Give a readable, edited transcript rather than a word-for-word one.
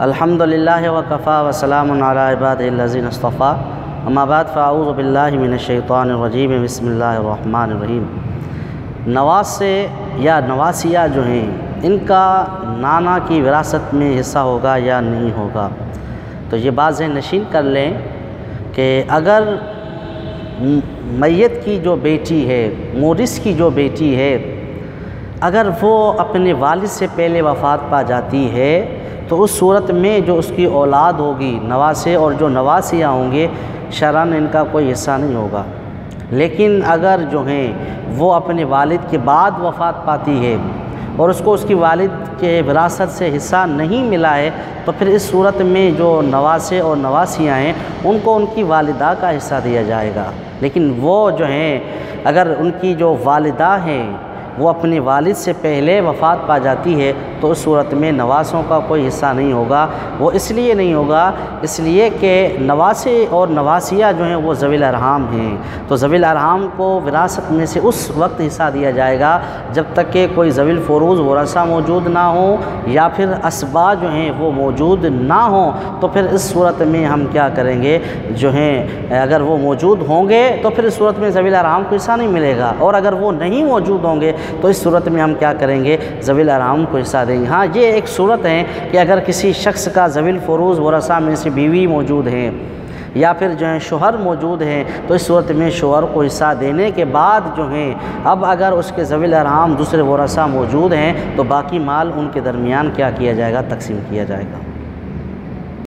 الحمدللہ وکفا وسلام علی عبادہ الذین اصطفیٰ اما بعد فاعوذ باللہ من الشیطان الرجیم بسم اللہ الرحمن الرحیم۔ نواسے یا نواسیہ جو ہیں ان کا نانا کی وراثت میں حصہ ہوگا یا نہیں ہوگا، تو یہ بات ذہن نشین کر لیں کہ اگر میت کی جو بیٹی ہے، مورث کی جو بیٹی ہے، اگر وہ اپنے والد سے پہلے وفات پا جاتی ہے تو اس صورت میں جو اس کی اولاد ہوگی، نواسے اور جو نواسیہ ہوں گے، شرعاً ان کا کوئی حصہ نہیں ہوگا۔ لیکن اگر جو ہیں وہ اپنے والد کے بعد وفات پاتی ہے اور اس کو اس کی والد کے وراثت سے حصہ نہیں ملا ہے، تو پھر اس صورت میں جو نواسے اور نواسیاں ہیں ان کو ان کی والدہ کا حصہ دیا جائے گا۔ لیکن وہ جو ہیں اگر ان کی جو والدہ ہیں وہ اپنے والد سے پہلے وفات پا جاتی ہے تو اس صورت میں نواسوں کا کوئی حصہ نہیں ہوگا۔ وہ اس لیے نہیں ہوگا، اس لیے کہ نواسے اور نواسیہ جو ہیں وہ ذوی الارحام ہیں، تو ذوی الارحام کو وراثت میں سے اس وقت حصہ دیا جائے گا جب تک کہ کوئی ذوی الفروض ورثہ موجود نہ ہوں یا پھر اسباء جو ہیں وہ موجود نہ ہوں۔ تو پھر اس صورت میں ہم کیا کریں گے، جو ہیں اگر وہ موجود ہوں گے تو پھر اس صورت میں ذوی الارحام کو حصہ نہیں ملے گا، اور اگر وہ نہیں موجود ہوں گے تو اس صورت میں ہم کیا کریں گے، ذوی الارحام کو حصہ دیں گے۔ ہاں یہ ایک صورت ہے کہ اگر کسی شخص کا ذوی الفروض ورثہ میں سے بیوی موجود ہیں یا پھر جو ہیں شوہر موجود ہیں، تو اس صورت میں شوہر کو حصہ دینے کے بعد جو ہیں اب اگر اس کے ذوی الارحام دوسرے ورثہ موجود ہیں تو باقی مال ان کے درمیان کیا کیا جائے گا، تقسیم کیا جائے گا۔